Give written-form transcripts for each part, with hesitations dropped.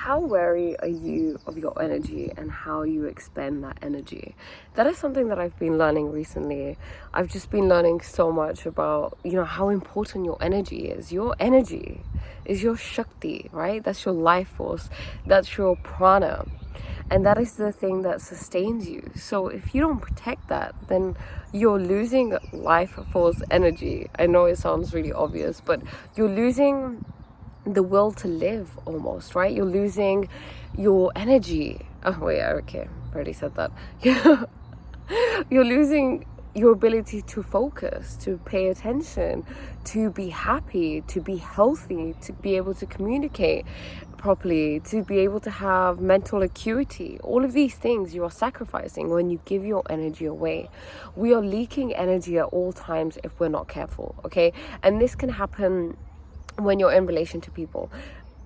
how wary are you of your energy and how you expend that energy? That is something that I've been learning recently. I've just been learning so much about, how important your energy is. Your energy is your Shakti, right? That's your life force. That's your prana. And that is the thing that sustains you. So if you don't protect that, then you're losing life force energy. I know it sounds really obvious, but you're losing the will to live almost, right? You're losing your energy. Oh wait, okay, I already said that. You're losing your ability to focus, to pay attention, to be happy, to be healthy, to be able to communicate properly, to be able to have mental acuity. All of these things you are sacrificing when you give your energy away. We are leaking energy at all times if we're not careful, okay? And this can happen when you're in relation to people.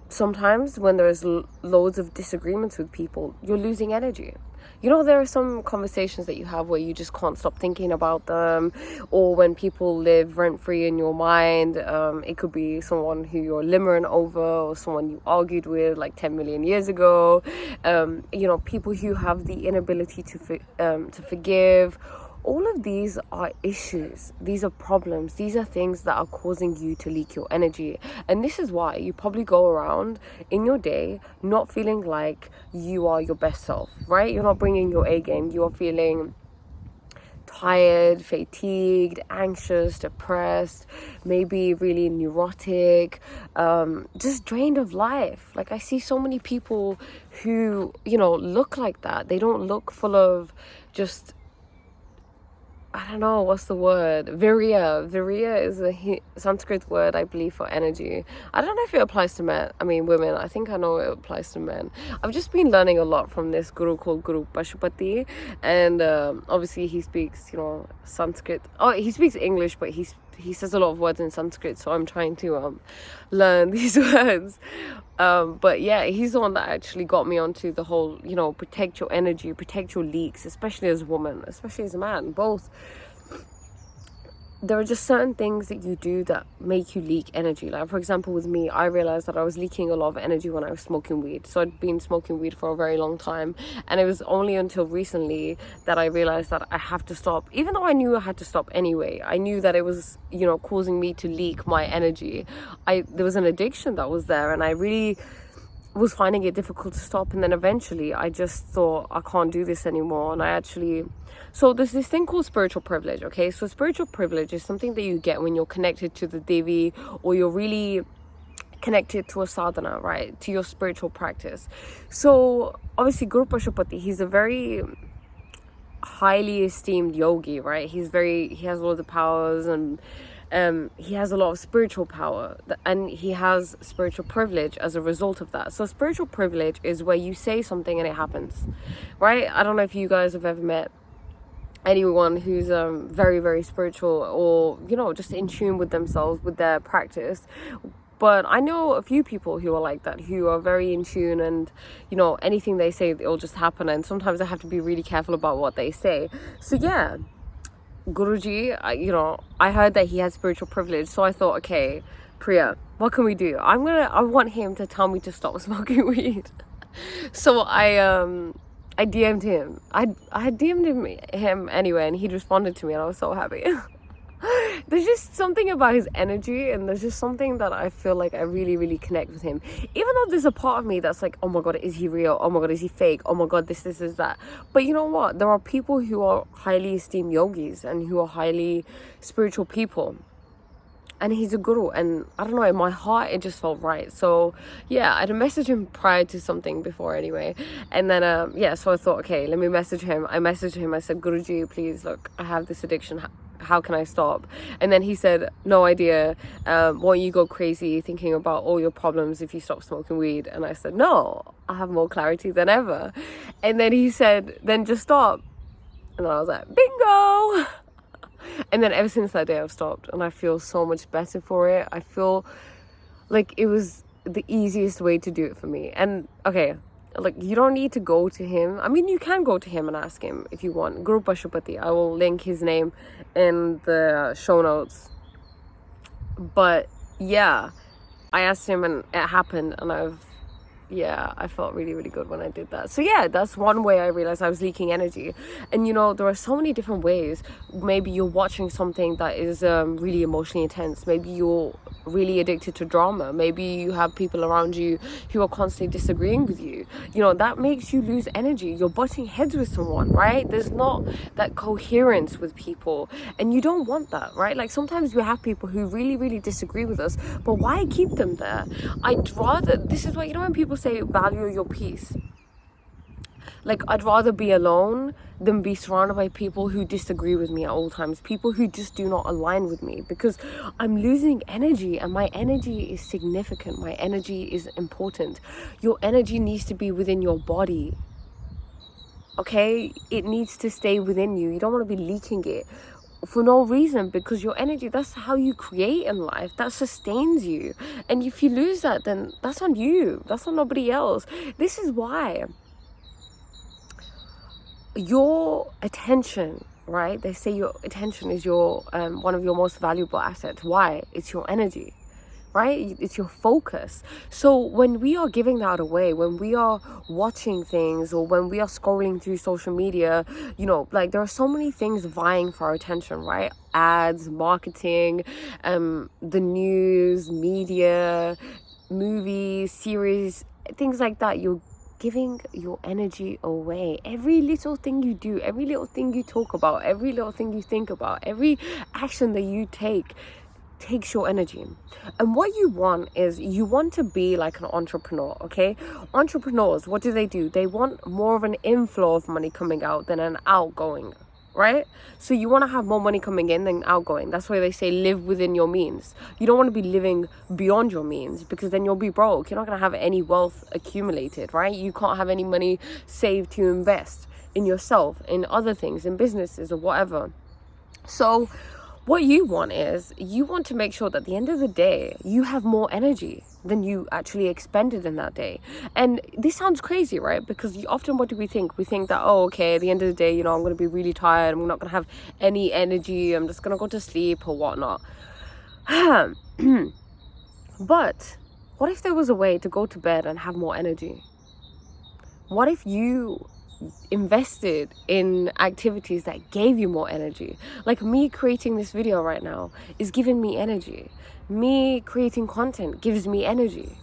Sometimes when there's loads of disagreements with people, you're losing energy. There are some conversations that you have where you just can't stop thinking about them, or when people live rent-free in your mind. It could be someone who you're limmering over, or someone you argued with like 10 million years ago. People who have the inability to forgive. All of these are issues. These are problems. These are things that are causing you to leak your energy. And this is why you probably go around in your day not feeling like you are your best self, right? You're not bringing your A game. You are feeling tired, fatigued, anxious, depressed, maybe really neurotic, just drained of life. Like I see so many people who, look like that. They don't look full of just, I don't know, what's the word? Virya. Virya is a Sanskrit word, I believe, for energy. I don't know if it applies to women. I think I know it applies to men. I've just been learning a lot from this guru called Guru Pashupati. And obviously he speaks, Sanskrit. Oh, he speaks English, but he says a lot of words in Sanskrit. So I'm trying to learn these words. But yeah, he's the one that actually got me onto the whole, protect your energy, protect your leaks, especially as a woman, especially as a man, both. There are just certain things that you do that make you leak energy. Like, for example, with me, I realized that I was leaking a lot of energy when I was smoking weed. So I'd been smoking weed for a very long time. And it was only until recently that I realized that I have to stop. Even though I knew I had to stop anyway, I knew that it was, causing me to leak my energy. There was an addiction that was there, and I really was finding it difficult to stop. And then eventually I just thought, I can't do this anymore. And so there's this thing called spiritual privilege, okay? So spiritual privilege is something that you get when you're connected to the Devi, or you're really connected to a sadhana, right? To your spiritual practice. So obviously Guru Pashupati, he's a very highly esteemed yogi, right? He has loads of powers, and he has a lot of spiritual power, and he has spiritual privilege as a result of that. So spiritual privilege is where you say something and it happens, right? I don't know if you guys have ever met anyone who's very, very spiritual, or just in tune with themselves, with their practice. But I know a few people who are like that, who are very in tune, and anything they say, it'll just happen. And sometimes I have to be really careful about what they say. So yeah, Guruji, I heard that he had spiritual privilege, so I thought, okay, Priya, what can we do? I want him to tell me to stop smoking weed. So I DM'd him. I DM'd him anyway, and he responded to me, and I was so happy. There's just something about his energy, and there's just something that I feel like I really, really connect with him. Even though there's a part of me that's like, oh my God, is he real? Oh my God, is he fake? Oh my God, this is that. But you know what? There are people who are highly esteemed yogis and who are highly spiritual people. And he's a guru, and I don't know, in my heart it just felt right. So yeah, I'd messaged him prior to something before anyway, and then so I thought, okay, let me message him. I messaged him. I said, Guruji, please, look, I have this addiction. How can I stop? And then he said, no idea. Won't you go crazy thinking about all your problems if you stop smoking weed? And I said, no, I have more clarity than ever. And then he said, then just stop. And then I was like, bingo. And then ever since that day I've stopped, and I feel so much better for it. I feel like it was the easiest way to do it for me. And okay, like, you don't need to go to him. I mean, you can go to him and ask him if you want. Guru Pashupati, I will link his name in the show notes. But yeah, I asked him and it happened, and I've Yeah, I felt really, really good when I did that. So yeah, that's one way I realized I was leaking energy. And you know, there are so many different ways. Maybe you're watching something that is really emotionally intense. Maybe you're really addicted to drama. Maybe you have people around you who are constantly disagreeing with you. You know, that makes you lose energy. You're butting heads with someone, right? There's not that coherence with people, and you don't want that, right? Like sometimes we have people who really, really disagree with us, but why keep them there? I'd rather, this is what, you know, when people say value your peace, like I'd rather be alone than be surrounded by people who disagree with me at all times, people who just do not align with me, because I'm losing energy, and my energy is significant. My energy is important. Your energy needs to be within your body, okay? It needs to stay within you. You don't want to be leaking it for no reason, because your energy, that's how you create in life. That sustains you. And if you lose that, then that's on you. That's on nobody else. This is why your attention, right? They say your attention is your one of your most valuable assets. Why? It's your energy, right? It's your focus. So when we are giving that away, when we are watching things, or when we are scrolling through social media, you know, like there are so many things vying for our attention, right? Ads, marketing, the news, media, movies, series, things like that. You're giving your energy away. Every little thing you do, every little thing you talk about, every little thing you think about, every action that you take takes your energy. And what you want is, you want to be like an entrepreneur, okay? Entrepreneurs, what do? They want more of an inflow of money coming out than an outgoing, right? So you want to have more money coming in than outgoing. That's why they say live within your means. You don't want to be living beyond your means, because then you'll be broke. You're not going to have any wealth accumulated, right? You can't have any money saved to invest in yourself, in other things, in businesses or whatever. So what you want is, you want to make sure that at the end of the day, you have more energy than you actually expended in that day. And this sounds crazy, right? Because often, what do we think? We think that, oh, okay, at the end of the day, you know, I'm going to be really tired. I'm not going to have any energy. I'm just going to go to sleep or whatnot. But what if there was a way to go to bed and have more energy? What if you invested in activities that gave you more energy? Like me creating this video right now is giving me energy. Me creating content gives me energy.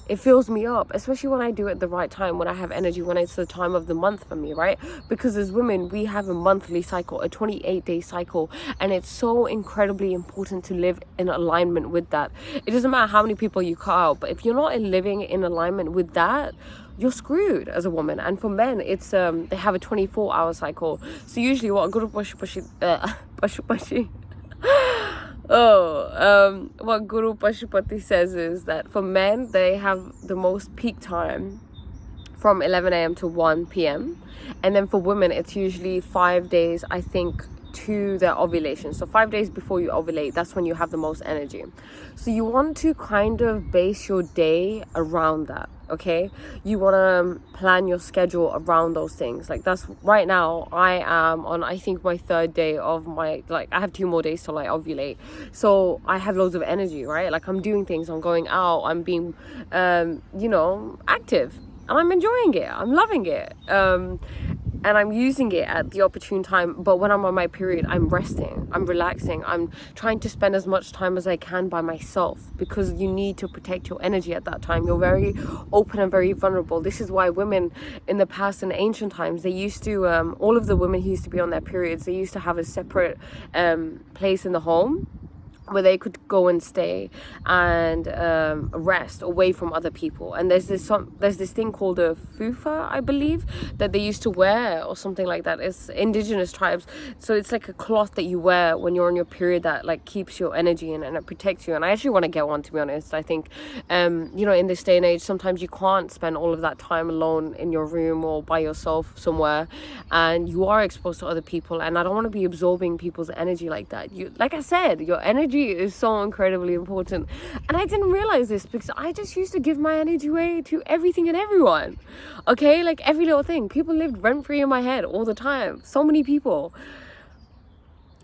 It fills me up, especially when I do it at the right time, when I have energy, when it's the time of the month for me, right? Because as women, we have a monthly cycle, a 28-day cycle, and it's so incredibly important to live in alignment with that. It doesn't matter how many people you cut out, but if you're not living in alignment with that, you're screwed as a woman. And for men, it's they have a 24-hour cycle. So usually what Guru Pashupati what Guru Pashupati says is that for men, they have the most peak time from 11 a.m. to 1 p.m. And then for women, it's usually 5 days, I think, to their ovulation. So 5 days before you ovulate, that's when you have the most energy. So you want to kind of base your day around that, okay? You want to plan your schedule around those things. Like that's right now, I am on, I think, my 3rd day of my, like, I have 2 more days till I ovulate. So I have loads of energy, right? Like I'm doing things, I'm going out, I'm being, you know, active. And I'm enjoying it. I'm loving it. And I'm using it at the opportune time. But when I'm on my period, I'm resting, I'm relaxing, I'm trying to spend as much time as I can by myself, because you need to protect your energy at that time. You're very open and very vulnerable. This is why women in the past, in ancient times, they used to, all of the women who used to be on their periods, they used to have a separate place in the home where they could go and stay and rest away from other people. And there's this thing called a fufa, I believe, that they used to wear, or something like that. It's indigenous tribes, so it's like a cloth that you wear when you're on your period that like keeps your energy in, and it protects you. And I actually want to get one, to be honest. I think you know, in this day and age, sometimes you can't spend all of that time alone in your room or by yourself somewhere, and you are exposed to other people, and I don't want to be absorbing people's energy like that. You, like I said, your energy is so incredibly important. And I didn't realize this, because I just used to give my energy away to everything and everyone, okay? Like every little thing. People lived rent-free in my head all the time. So many people,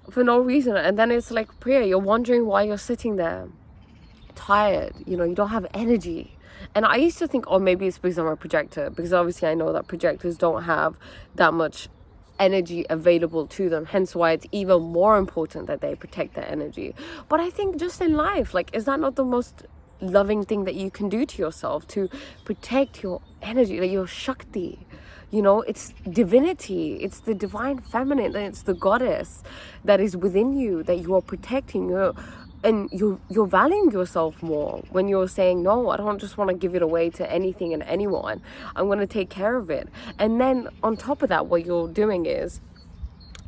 for no reason. And then it's like, Priya, you're wondering why you're sitting there tired, you know, you don't have energy. And I used to think, oh, maybe it's because I'm a projector, because obviously I know that projectors don't have that much energy available to them, hence why it's even more important that they protect their energy. But I think just in life, like, is that not the most loving thing that you can do to yourself, to protect your energy, like your Shakti? You know, it's divinity, it's the divine feminine, it's the goddess that is within you that you are protecting. And you're valuing yourself more when you're saying, no, I don't just want to give it away to anything and anyone. I'm going to take care of it. And then on top of that, what you're doing is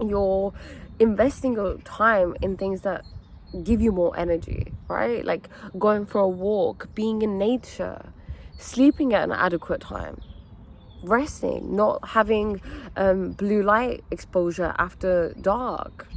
you're investing your time in things that give you more energy, right? Like going for a walk, being in nature, sleeping at an adequate time, resting, not having blue light exposure after dark,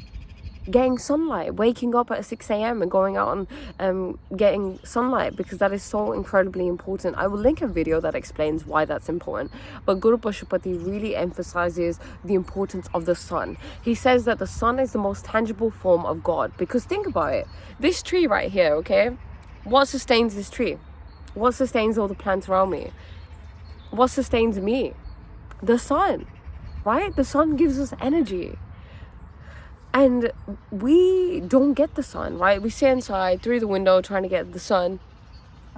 getting sunlight, waking up at 6 a.m. and going out and getting sunlight, because that is so incredibly important. I will link a video that explains why that's important. But Guru Pashupati really emphasizes the importance of the sun. He says that the sun is the most tangible form of God, because think about it. This tree right here, okay? What sustains this tree? What sustains all the plants around me? What sustains me? The sun, right? The sun gives us energy. And we don't get the sun, right? We sit inside through the window trying to get the sun,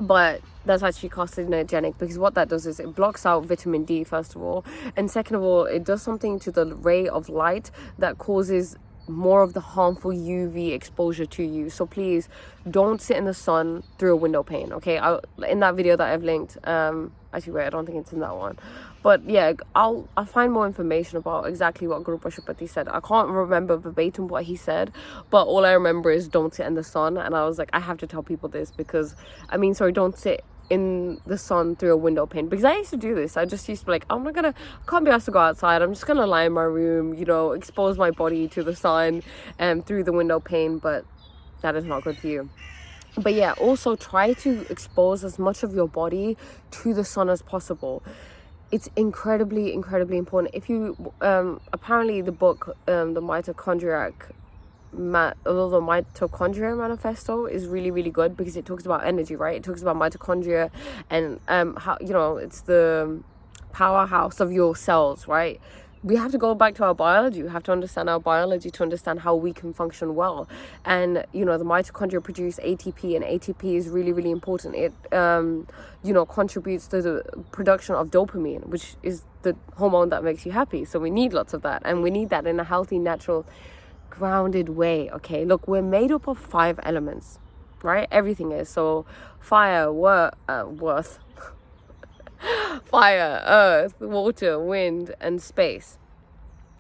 but that's actually carcinogenic, because what that does is it blocks out vitamin D, first of all, and second of all, it does something to the ray of light that causes more of the harmful UV exposure to you. So please don't sit in the sun through a window pane, okay? In that video that I've linked, actually wait, I don't think it's in that one, but yeah, I'll find more information about exactly what Guru Pashupati said. I can't remember verbatim what he said, but all I remember is don't sit in the sun. And I was like, I have to tell people this, because don't sit in the sun through a window pane, because I used to do this. I just used to be like, I can't be asked to go outside, I'm just gonna lie in my room, you know, expose my body to the sun through the window pane, but that is not good for you. But yeah, also try to expose as much of your body to the sun as possible. It's incredibly important. If you apparently the book the mitochondria manifesto is really good, because it talks about energy, right? It talks about mitochondria and how, you know, it's the powerhouse of your cells, right? We have to go back to our biology. We have to understand our biology to understand how we can function well. And you know, the mitochondria produce ATP, and ATP is really important. It you know, contributes to the production of dopamine, which is the hormone that makes you happy. So we need lots of that, and we need that in a healthy, natural, grounded way. Okay, look, we're made up of 5 elements, right? Everything is. So fire, fire, earth, water, wind, and space.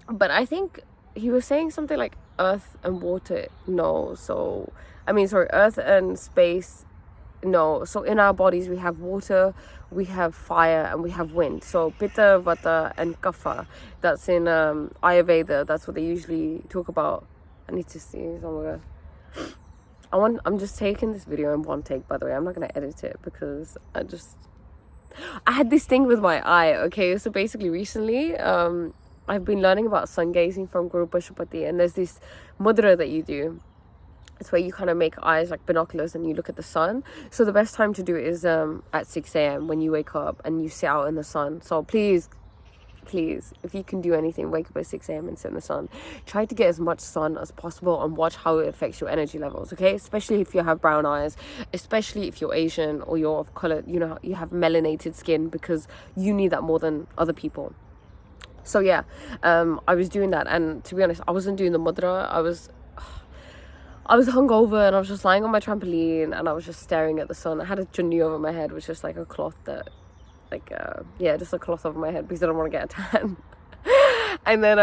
But I think he was saying something like earth and water, no. So earth and space, no. So in our bodies we have water, we have fire, and we have wind. So pitta, vata, and kapha. That's in Ayurveda. That's what they usually talk about. I need to see. Oh my god, I'm just taking this video in one take, by the way. I'm not gonna edit it, because I had this thing with my eye, okay? So basically recently, I've been learning about sun gazing from Guru Pashupati, and there's this mudra that you do. It's where you kind of make eyes like binoculars and you look at the sun. So the best time to do it is at 6 a.m. when you wake up and you sit out in the sun. So please, if you can do anything, wake up at 6 a.m. and sit in the sun. Try to get as much sun as possible and watch how it affects your energy levels, okay? Especially if you have brown eyes, especially if you're Asian or you're of color, you know, you have melanated skin, because you need that more than other people. So yeah, I was doing that, and to be honest, I wasn't doing the mudra. I was hungover, and I was just lying on my trampoline, and I was just staring at the sun. I had a chunni over my head, which is like a cloth that, just a cloth over my head, because I don't want to get a tan. And then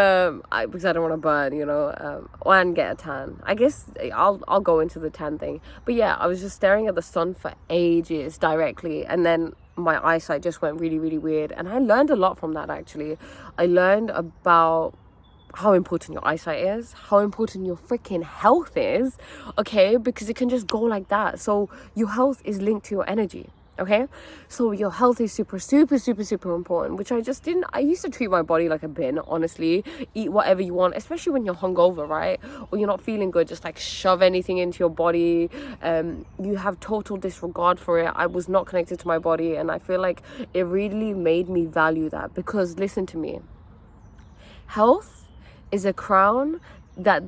because I don't want to burn, you know, and get a tan. I guess I'll go into the tan thing. But yeah, I was just staring at the sun for ages directly, and then my eyesight just went really weird. And I learned a lot from that, actually. I learned about how important your eyesight is, how important your freaking health is, okay? Because it can just go like that. So your health is linked to your energy. Okay, so your health is super, super, super, super important, which I just didn't. I used to treat my body like a bin, honestly. Eat whatever you want, especially when you're hungover, right? Or you're not feeling good, just like shove anything into your body. You have total disregard for it. I was not connected to my body, and I feel like it really made me value that, because listen to me. Health is a crown that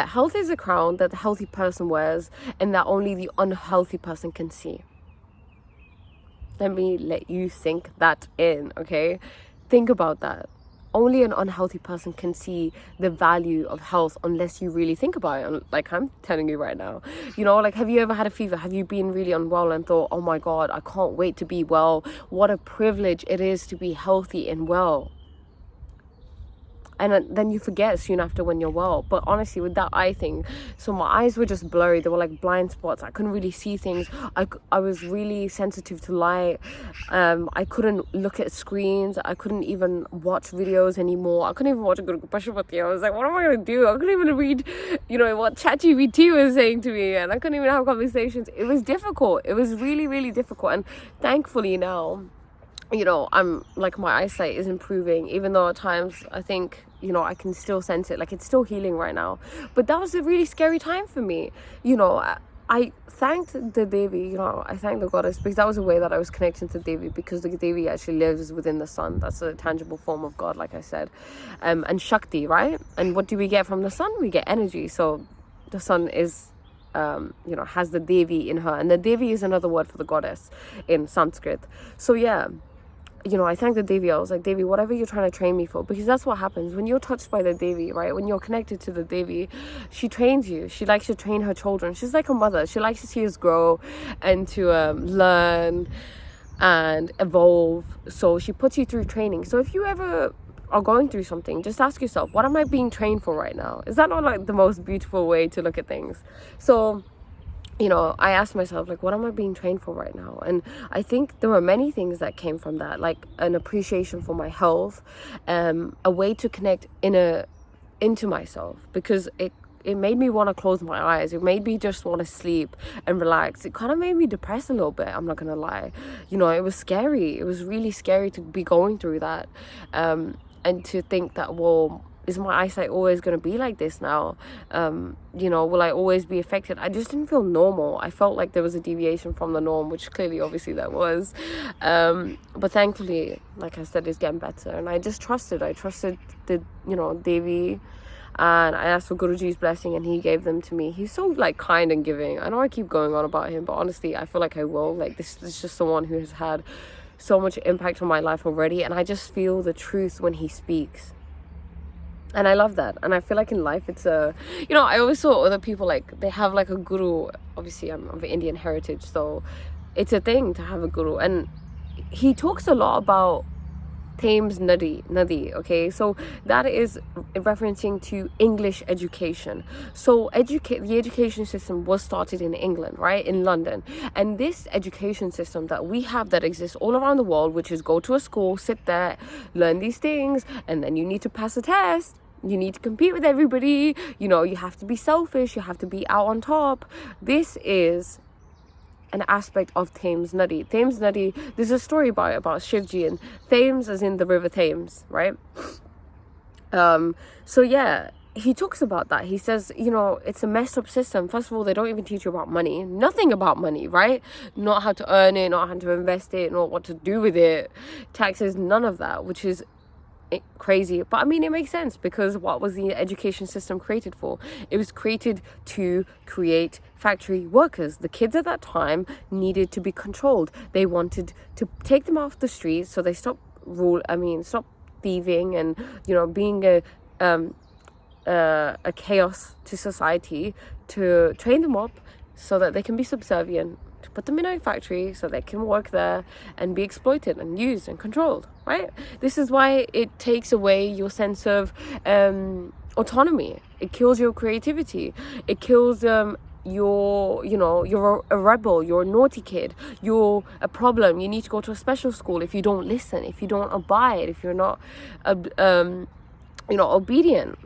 health is a crown that the healthy person wears and that only the unhealthy person can see. Let me let you sink that in, okay? Think about that. Only an unhealthy person can see the value of health unless you really think about it. Like I'm telling you right now. You know, like, have you ever had a fever? Have you been really unwell and thought, oh my God, I can't wait to be well. What a privilege it is to be healthy and well. And then you forget soon after when you're well. But honestly, with that eye thing, so my eyes were just blurry. They were like blind spots. I couldn't really see things. I was really sensitive to light. I couldn't look at screens. I couldn't even watch videos anymore. I couldn't even watch a good Pashupati. I was like, what am I going to do? I couldn't even read, what ChatGPT was saying to me. And I couldn't even have conversations. It was difficult. It was really, really difficult. And thankfully now, I'm like, my eyesight is improving, even though at times I think, I can still sense it, like it's still healing right now. But that was a really scary time for me. I thanked the Devi, I thanked the goddess, because that was a way that I was connecting to Devi, because the Devi actually lives within the sun. That's a tangible form of God, like I said. And Shakti, right? And what do we get from the sun? We get energy. So the sun is has the Devi in her, and the Devi is another word for the goddess in Sanskrit. So I thanked the Devi. I was like, Devi, whatever you're trying to train me for, because that's what happens when you're touched by the Devi, right? When you're connected to the Devi, she trains you. She likes to train her children. She's like a mother. She likes to see us grow and to learn and evolve. So she puts you through training. So if you ever are going through something, just ask yourself, what am I being trained for right now? Is that not like the most beautiful way to look at things? So I asked myself, like, what am I being trained for right now? And I think there were many things that came from that, like an appreciation for my health, a way to connect into myself, because it made me want to close my eyes. It made me just want to sleep and relax. It kind of made me depressed a little bit, I'm not gonna lie. It was scary. It was really scary to be going through that, and to think that, well, is my eyesight always going to be like this now? Will I always be affected? I just didn't feel normal. I felt like there was a deviation from the norm, which clearly, obviously, that was. But thankfully, like I said, it's getting better. And I just trusted. I trusted the, Devi. And I asked for Guruji's blessing, and he gave them to me. He's so, like, kind and giving. I know I keep going on about him, but honestly, I feel like I will. Like, this is just someone who has had so much impact on my life already. And I just feel the truth when he speaks. And I love that. And I feel like in life it's I always saw other people, like, they have like a guru. Obviously I'm of Indian heritage, so it's a thing to have a guru. And he talks a lot about Thames Nadi, okay? So that is referencing to English education. So the education system was started in England, right? In London. And this education system that we have that exists all around the world, which is go to a school, sit there, learn these things, and then you need to pass a test. You need to compete with everybody. You have to be selfish. You have to be out on top. This is an aspect of Thames Nadi. Thames Nadi, there's a story about Shivji, and Thames as in the river Thames, right? He talks about that. He says, it's a messed up system. First of all, they don't even teach you about money. Nothing about money, right? Not how to earn it, not how to invest it, not what to do with it. Taxes, none of that, which is crazy. But I mean, it makes sense, because what was the education system created for? It was created to create factory workers. The kids at that time needed to be controlled. They wanted to take them off the streets, so they stopped thieving and being a chaos to society, to train them up so that they can be subservient, to put them in a factory so they can work there and be exploited and used and controlled, right? This is why it takes away your sense of autonomy. It kills your creativity. It kills you're a rebel, you're a naughty kid, you're a problem. You need to go to a special school if you don't listen, if you don't abide, if you're not obedient.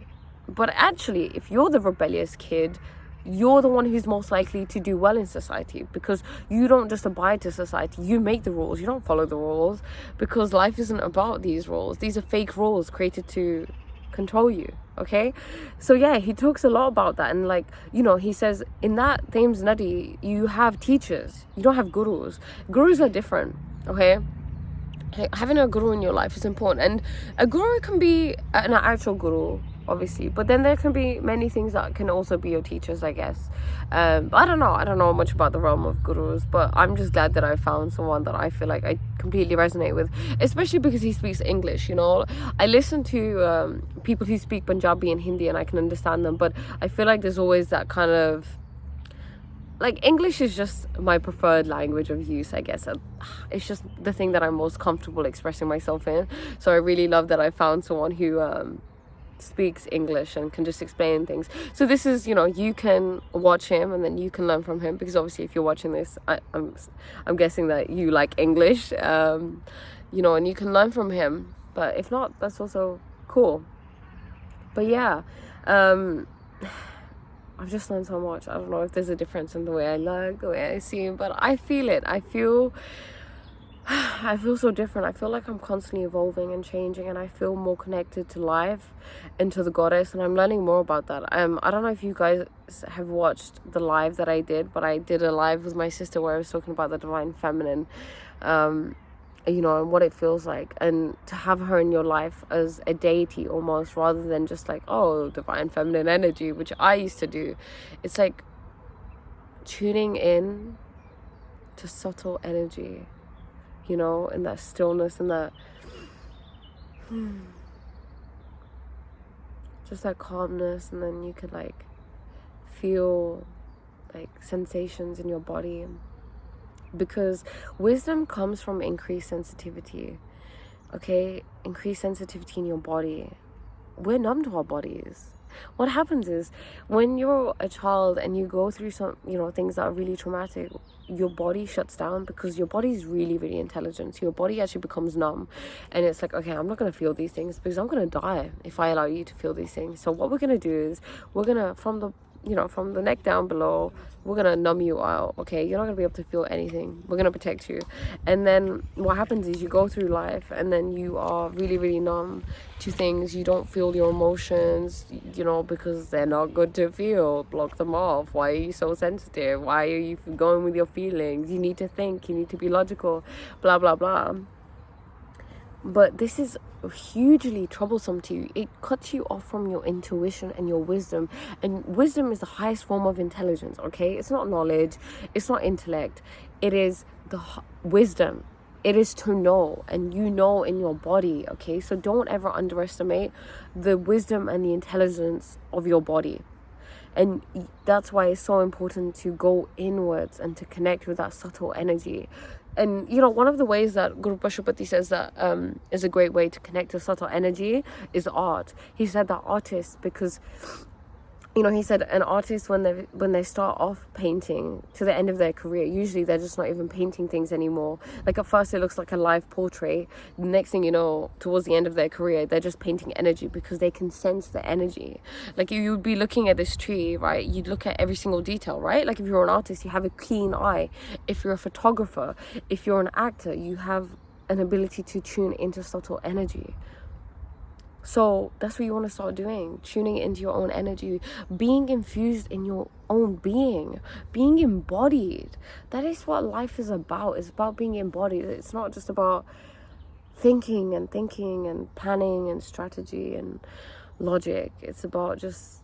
But actually, if you're the rebellious kid, you're the one who's most likely to do well in society, because you don't just abide to society, you make the rules, you don't follow the rules, because life isn't about these rules. These are fake rules created to control you. Okay, so yeah, he talks a lot about that. And like, you know, he says in that Thames Nadi, you have teachers, you don't have gurus. Gurus are different. Okay, having a guru in your life is important, and a guru can be an actual guru, obviously, but then there can be many things that can also be your teachers, I guess. But I don't know much about the realm of gurus, but I'm just glad that I found someone that I feel like I completely resonate with, especially because he speaks English. You know, I listen to people who speak Punjabi and Hindi, and I can understand them, but I feel like there's always that kind of, like, English is just my preferred language of use, I guess. It's just the thing that I'm most comfortable expressing myself in. So I really love that I found someone who speaks English and can just explain things. So this is, you know, you can watch him and then you can learn from him, because obviously if you're watching this, I'm guessing that you like English, you know, and you can learn from him. But if not, that's also cool. But yeah, I've just learned so much. I don't know if there's a difference in the way I look, the way I see him, but I feel it. I feel so different. I feel like I'm constantly evolving and changing, and I feel more connected to life and to the goddess, and I'm learning more about that. I don't know if you guys have watched the live that I did, but I did a live with my sister where I was talking about the divine feminine, you know, and what it feels like, and to have her in your life as a deity almost, rather than just like, oh, divine feminine energy, which I used to do. It's like tuning in to subtle energy, you know, and that stillness and that just that calmness, and then you could like feel like sensations in your body, because wisdom comes from increased sensitivity. Okay, increased sensitivity in your body. We're numb to our bodies. What happens is, when you're a child and you go through some, you know, things that are really traumatic, your body shuts down, because your body is really, really intelligent. So your body actually becomes numb, and it's like, okay, I'm not going to feel these things, because I'm going to die if I allow you to feel these things. So what we're going to do is, we're going to, from the neck down below, we're going to numb you out. Okay, you're not going to be able to feel anything. We're going to protect you. And then what happens is, you go through life and then you are really, really numb to things. You don't feel your emotions, you know, because they're not good to feel. Block them off. Why are you so sensitive? Why are you going with your feelings? You need to think, you need to be logical, blah blah blah. But this is hugely troublesome to you. It cuts you off from your intuition and your wisdom. And wisdom is the highest form of intelligence, okay? It's not knowledge, it's not intellect. It is the wisdom. It is to know, and you know in your body, okay? So don't ever underestimate the wisdom and the intelligence of your body. And that's why it's so important to go inwards and to connect with that subtle energy. And, you know, one of the ways that Guru Pashupati says that is a great way to connect to subtle energy is art. He said that artists, because, you know, he said an artist, when they start off painting to the end of their career, usually they're just not even painting things anymore. Like, at first it looks like a live portrait. The next thing you know, towards the end of their career, they're just painting energy, because they can sense the energy. Like, you'd be looking at this tree, right? You'd look at every single detail, right? Like, if you're an artist, you have a keen eye. If you're a photographer, if you're an actor, you have an ability to tune into subtle energy. So that's what you want to start doing, tuning into your own energy, being infused in your own being embodied. That is what life is about. It's about being embodied. It's not just about thinking and planning and strategy and logic. It's about just,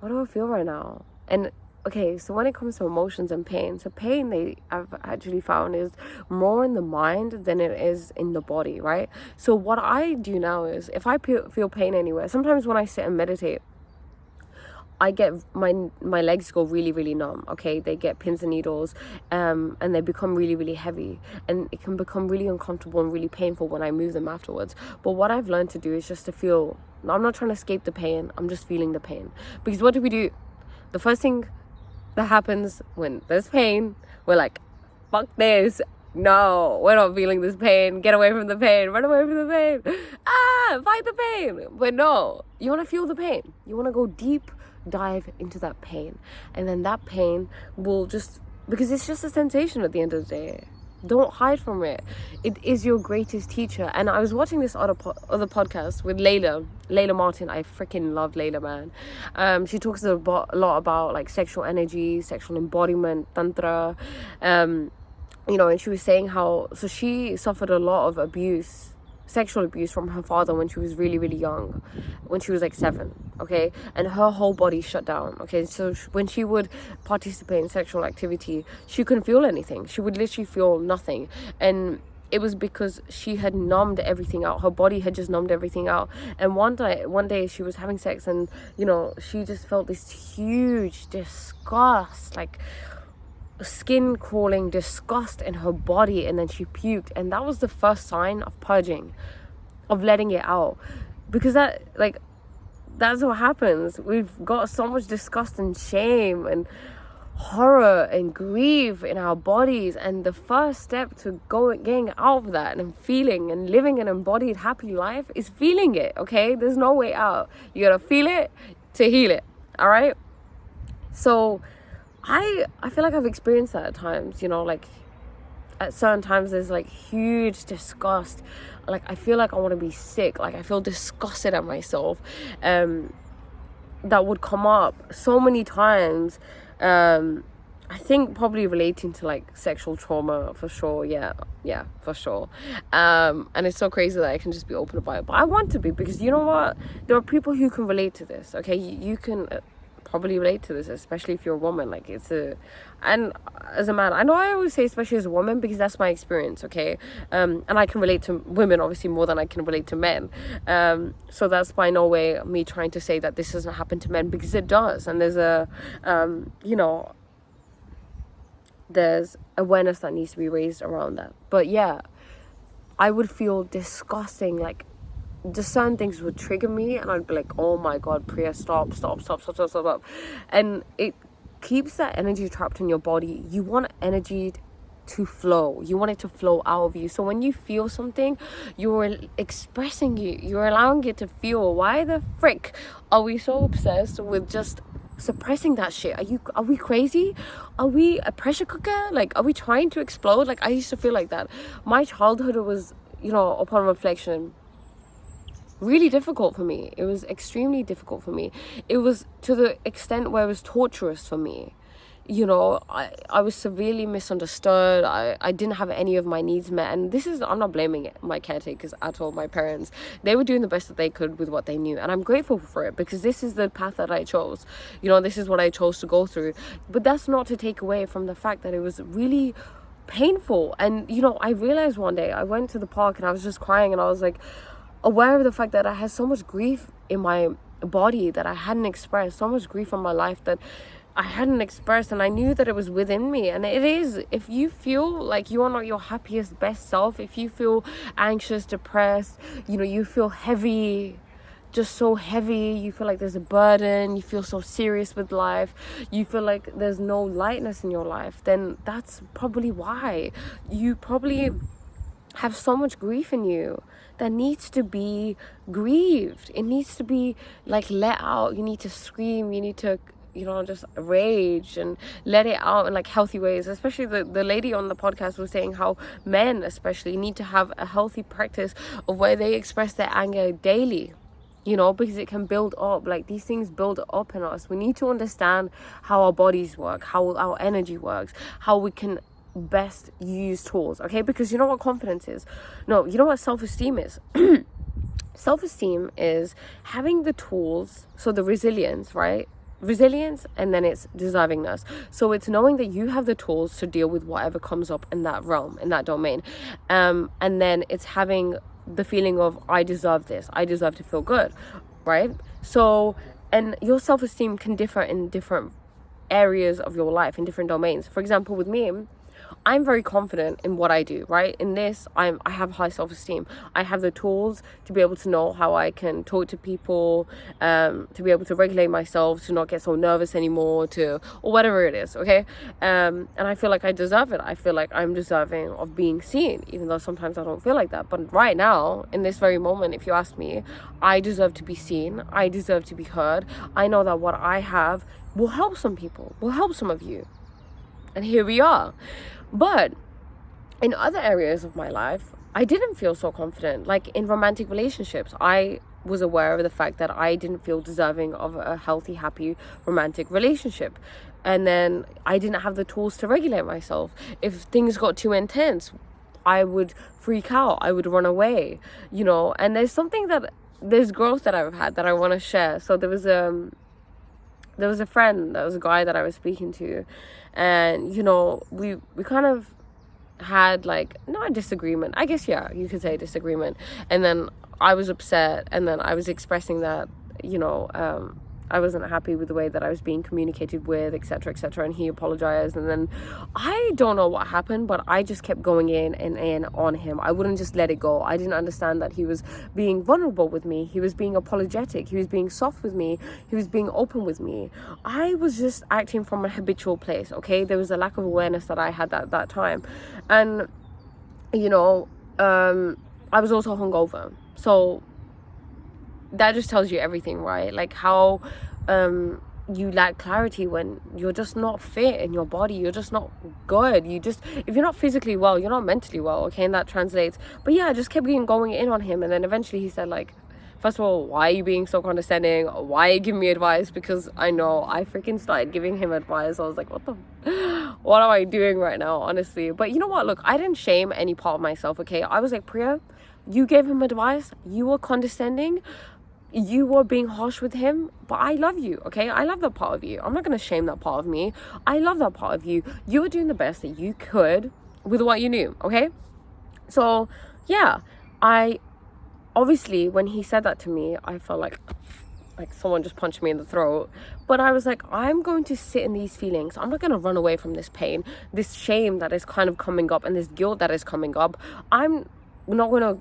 what do I feel right now? And okay, so when it comes to emotions and pain, so pain, I've actually found, is more in the mind than it is in the body, right? So what I do now is, if I feel pain anywhere, sometimes when I sit and meditate, I get my legs go really, really numb. Okay, they get pins and needles, and they become really, really heavy, and it can become really uncomfortable and really painful when I move them afterwards. But what I've learned to do is just to feel. I'm not trying to escape the pain. I'm just feeling the pain, because what do? The first thing that happens when there's pain, we're like, fuck this. No, we're not feeling this pain. Get away from the pain. Run away from the pain. Fight the pain. But no, you want to feel the pain. You want to go deep dive into that pain, and then that pain will just, because it's just a sensation at the end of the day. Don't hide from it. It is your greatest teacher. And I was watching this other podcast with Layla Martin. I freaking love Layla, man. She talks a lot about like sexual energy, sexual embodiment, tantra, and she was saying how, so she suffered a lot of abuse, sexual abuse from her father when she was really, really young, when she was like 7, okay? And her whole body shut down, okay? So when she would participate in sexual activity, she couldn't feel anything. She would literally feel nothing. And it was because she had numbed everything out. Her body had just numbed everything out. And one day she was having sex, and, she just felt this huge disgust, like skin crawling disgust in her body, and then she puked. And that was the first sign of purging, of letting it out, because that's what happens. We've got so much disgust and shame and horror and grief in our bodies, and the first step to getting out of that and feeling and living an embodied happy life is feeling it. Okay, there's no way out. You gotta feel it to heal it. All right. So I feel like I've experienced that at times, like at certain times there's like huge disgust. Like I feel like I want to be sick. Like I feel disgusted at myself. That would come up so many times. I think probably relating to like sexual trauma for sure. Yeah, for sure. And it's so crazy that I can just be open about it. But I want to be, because you know what? There are people who can relate to this, okay? You can probably relate to this, especially if you're a woman. Like and as a man, I know I always say especially as a woman, because that's my experience, okay? And I can relate to women obviously more than I can relate to men. So that's by no way me trying to say that this doesn't happen to men, because it does. And there's there's awareness that needs to be raised around that. But yeah, I would feel disgusting, like just certain things would trigger me, and I'd be like, oh my god, Priya, stop. And it keeps that energy trapped in your body. You want energy to flow. You want it to flow out of you. So when you feel something, you're expressing it, you're allowing it to feel. Why the frick are we so obsessed with just suppressing that shit? Are we crazy? Are we a pressure cooker? Like, are we trying to explode? Like, I used to feel like that. My childhood was, upon reflection, really difficult for me. It was extremely difficult for me. It was to the extent where it was torturous for me. I was severely misunderstood. I didn't have any of my needs met. And I'm not blaming my caretakers at all, my parents. They were doing the best that they could with what they knew. And I'm grateful for it, because this is the path that I chose. This is what I chose to go through. But that's not to take away from the fact that it was really painful. And, I realized one day I went to the park and I was just crying, and I was like, aware of the fact that I had so much grief in my body that I hadn't expressed, so much grief in my life that I hadn't expressed, and I knew that it was within me. And it is, if you feel like you are not your happiest, best self, if you feel anxious, depressed, you feel heavy, just so heavy, you feel like there's a burden, you feel so serious with life, you feel like there's no lightness in your life, then that's probably why. You probably have so much grief in you that needs to be grieved. It needs to be like let out. You need to scream, you need to just rage and let it out in like healthy ways. Especially the lady on the podcast was saying how men especially need to have a healthy practice of where they express their anger daily, because it can build up. Like, these things build up in us. We need to understand how our bodies work, how our energy works, how we can best use tools, okay? Because you know what confidence is? No, you know what self-esteem is? Self-esteem is having the tools, so the resilience, right? Resilience, and then it's deservingness. So it's knowing that you have the tools to deal with whatever comes up in that realm, in that domain. And then it's having the feeling of, I deserve this, I deserve to feel good, right? So, and your self-esteem can differ in different areas of your life, in different domains. For example, with me, I'm very confident in what I do, right? In this, I have high self-esteem. I have the tools to be able to know how I can talk to people, to be able to regulate myself, to not get so nervous anymore, or whatever it is, okay? And I feel like I deserve it. I feel like I'm deserving of being seen, even though sometimes I don't feel like that. But right now, in this very moment, if you ask me, I deserve to be seen. I deserve to be heard. I know that what I have will help some people, will help some of you. And here we are. But in other areas of my life, I didn't feel so confident. Like in romantic relationships, I was aware of the fact that I didn't feel deserving of a healthy, happy romantic relationship. And then I didn't have the tools to regulate myself. If things got too intense, I would freak out. I would run away, and there's growth that I've had that I want to share. So there was a friend, there was a guy that I was speaking to, and we kind of had like, not a disagreement, I guess, yeah, you could say disagreement. And then I was upset, and then I was expressing that I wasn't happy with the way that I was being communicated with, etc., etc., and he apologized. And then I don't know what happened, but I just kept going in and in on him. I wouldn't just let it go. I didn't understand that he was being vulnerable with me. He was being apologetic. He was being soft with me. He was being open with me. I was just acting from a habitual place, okay? There was a lack of awareness that I had at that time. And, I was also hungover. So that just tells you everything, right? Like how you lack clarity when you're just not fit in your body. You're just not good. If you're not physically well, you're not mentally well, okay? And that translates. But yeah, I just kept going in on him. And then eventually he said, like, first of all, why are you being so condescending? Why are you giving me advice? Because I know I freaking started giving him advice. I was like, what am I doing right now, honestly? But you know what? Look, I didn't shame any part of myself, okay? I was like, Priya, you gave him advice. You were condescending. You were being harsh with him, but I love you, okay? I love that part of you. I'm not going to shame that part of me. I love that part of you. You were doing the best that you could with what you knew, okay? So, yeah, obviously, when he said that to me, I felt like someone just punched me in the throat. But I was like, I'm going to sit in these feelings. I'm not going to run away from this pain, this shame that is kind of coming up, and this guilt that is coming up. I'm not going to,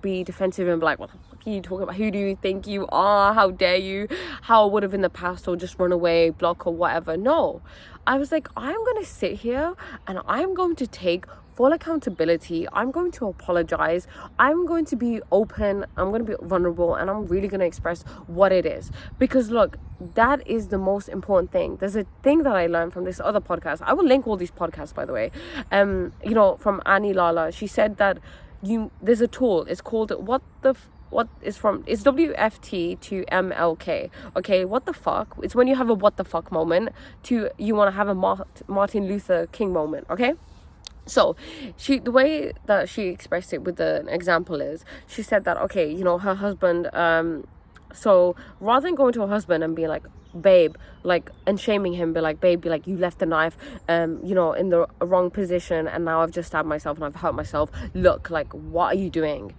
be defensive and be like, what the fuck are you talking about? Who do you think you are? How dare you? How I would have in the past, or just run away, block, or whatever. No. I was like, I'm going to sit here and I'm going to take full accountability. I'm going to apologize. I'm going to be open. I'm going to be vulnerable, and I'm really going to express what it is. Because look, that is the most important thing. There's a thing that I learned from this other podcast. I will link all these podcasts, by the way. From Annie Lalla. She said that there's a tool. It's called it's WFT to MLK. Okay, what the fuck? It's when you have a what the fuck moment to you want to have a Martin Luther King moment. Okay. So the way that she expressed it with an example is, she said that, okay, her husband, so rather than going to her husband and being like, babe, like, and shaming him, be like, babe, you left the knife, in the wrong position, and now I've just stabbed myself and I've hurt myself. Look, like, what are you doing?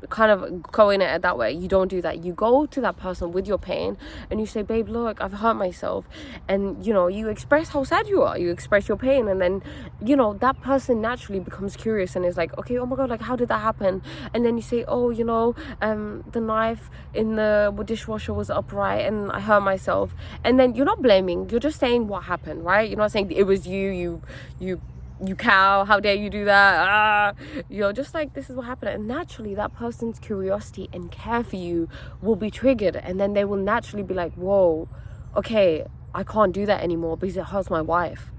Kind of going at it that way. You don't do that. You go to that person with your pain and you say, babe, look, I've hurt myself. And you express how sad you are. You express your pain, and then that person naturally becomes curious and is like, okay, oh my god, like, how did that happen? And then you say, oh, the knife in the dishwasher was upright and I hurt myself. And then you're not blaming, you're just saying what happened, right? You're not saying it was you cow, how dare you do that? You're just like, this is what happened. And naturally that person's curiosity and care for you will be triggered, and then they will naturally be like, whoa, okay, I can't do that anymore because it hurts my wife.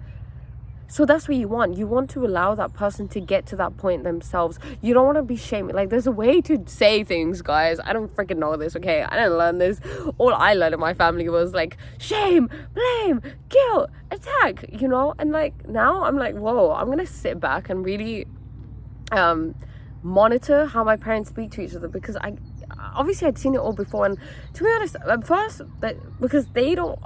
So that's what you want. You want to allow that person to get to that point themselves. You don't want to be shaming. Like, there's a way to say things, guys. I don't freaking know this, okay? I didn't learn this. All I learned in my family was like, shame, blame, guilt, attack, And like, now I'm like, whoa, I'm going to sit back and really monitor how my parents speak to each other, because obviously I'd seen it all before. And to be honest, at first, because they don't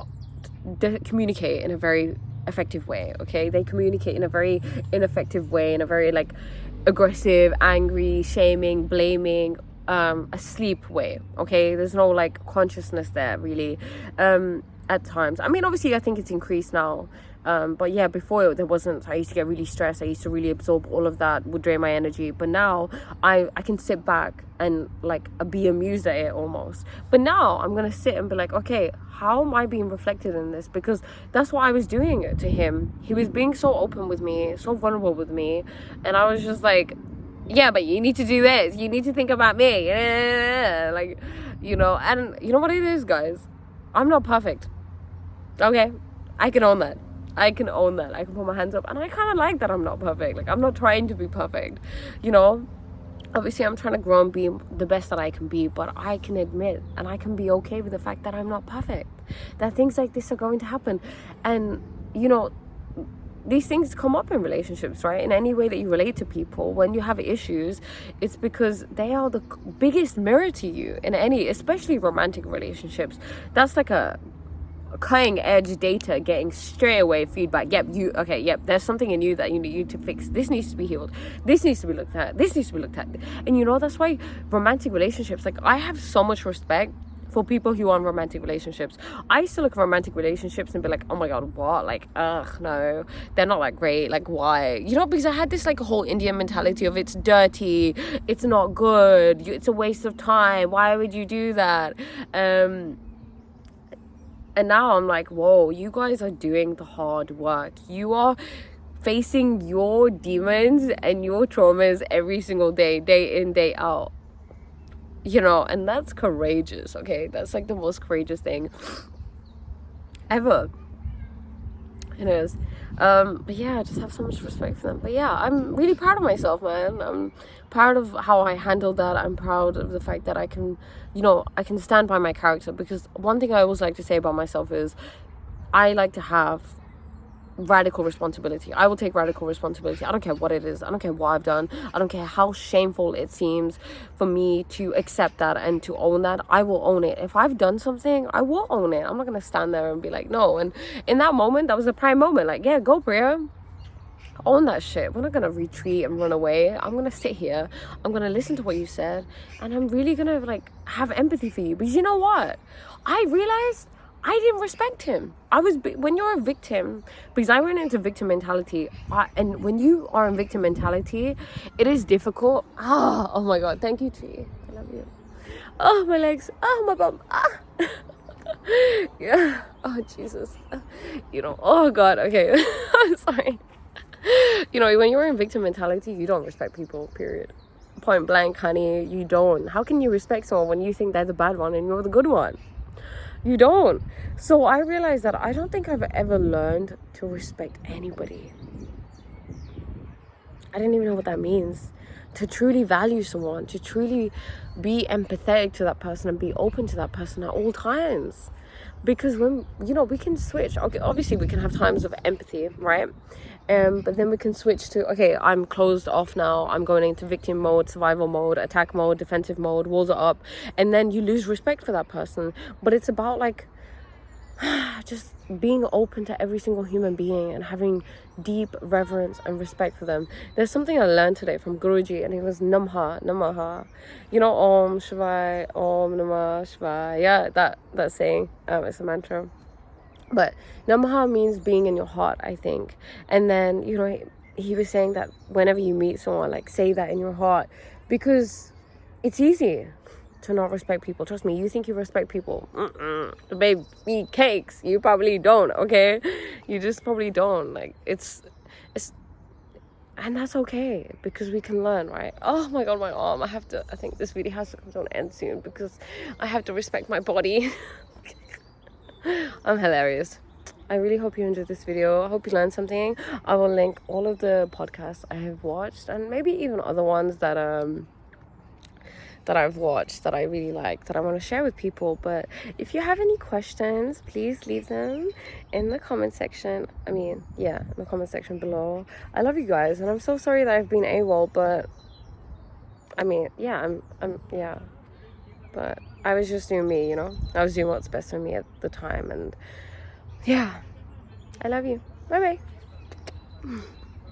communicate in a very effective way, okay? They communicate in a very ineffective way, in a very like aggressive, angry, shaming, blaming, asleep way, okay? There's no like consciousness there really, at times. I mean, obviously I think it's increased now, But yeah, before there wasn't. I used to get really stressed. I used to really absorb all of that, would drain my energy. But now I can sit back and like be amused at it almost. But now I'm gonna sit and be like, okay, how am I being reflected in this? Because that's what I was doing it to him. He was being so open with me, so vulnerable with me, and I was just like, yeah, but you need to do this, you need to think about me, like, you know. And you know what it is, guys, I'm not perfect, okay? I can own that. I can put my hands up, and I kind of like that I'm not perfect. Like, I'm not trying to be perfect, you know. Obviously I'm trying to grow and be the best that I can be, but I can admit and I can be okay with the fact that I'm not perfect, that things like this are going to happen. And you know, these things come up in relationships, right? In any way that you relate to people, when you have issues, it's because they are the biggest mirror to you in any, especially romantic relationships. That's like a cutting edge data, getting straight away feedback. Yep, there's something in you that you need to fix. This needs to be healed. This needs to be looked at. This needs to be looked at. And you know, that's why romantic relationships, like, I have so much respect for people who are in romantic relationships. I used to look at romantic relationships and be like, oh my god, what? Like, ugh, no, they're not that great. Like, why? You know, because I had this like whole Indian mentality of it's dirty, it's not good, it's a waste of time, why would you do that? And now I'm like, whoa, you guys are doing the hard work. You are facing your demons and your traumas every single day, day in, day out. You know, and that's courageous, okay? That's like the most courageous thing ever. It is. But yeah, I just have so much respect for them. But yeah, I'm really proud of myself, man. I'm proud of how I handled that. I'm proud of the fact that I can, you know, I can stand by my character. Because one thing I always like to say about myself is I like to have radical responsibility. I will take radical responsibility. I don't care what it is. I don't care what I've done. I don't care how shameful it seems for me to accept that and to own that. I will own it. If I've done something, I will own it. I'm not gonna stand there and be like, no. And in that moment, that was a prime moment. Like, yeah, go Priya, own that shit. We're not gonna retreat and run away. I'm gonna sit here, I'm gonna listen to what you said, and I'm really gonna like have empathy for you. But you know what, I realized I didn't respect him. When you're a victim, because I went into victim mentality, and when you are in victim mentality, it is difficult. Oh my god, thank you, Tree. I love you. Oh, my legs. Oh, my bum. Yeah. Oh, Jesus. You know, oh god, okay. I'm sorry. You know, when you're in victim mentality, you don't respect people, period. Point blank, honey, you don't. How can you respect someone when you think they're the bad one and you're the good one? You don't. So I realized that I don't think I've ever learned to respect anybody. I didn't even know what that means. To truly value someone, to truly be empathetic to that person and be open to that person at all times. Because when, you know, we can switch. Okay, obviously we can have times of empathy, right? But then we can switch to, okay, I'm closed off now. I'm going into victim mode, survival mode, attack mode, defensive mode, walls are up. And then you lose respect for that person. But it's about like just being open to every single human being and having deep reverence and respect for them. There's something I learned today from Guruji, and it was Namha, Namaha. You know, Om Shivai, Om Namah Shivai. Yeah, that saying. It's a mantra. But Namaha means being in your heart, I think. And then, you know, he was saying that whenever you meet someone, like, say that in your heart, because it's easy to not respect people. Trust me, you think you respect people. Babe, eat cakes. You probably don't, okay? You just probably don't. Like, it's and that's okay, because we can learn, right? Oh my god, my arm. I think this video has to come to an end soon because I have to respect my body. I'm hilarious. I really hope you enjoyed this video. I hope you learned something. I will link all of the podcasts I have watched, and maybe even other ones that I've watched that I really like, that I want to share with people. But if you have any questions, please leave them in the comment section. In the comment section below. I love you guys, and I'm so sorry that I've been AWOL, but but I was just doing me, you know. I was doing what's best for me at the time, and yeah, I love you. Bye bye.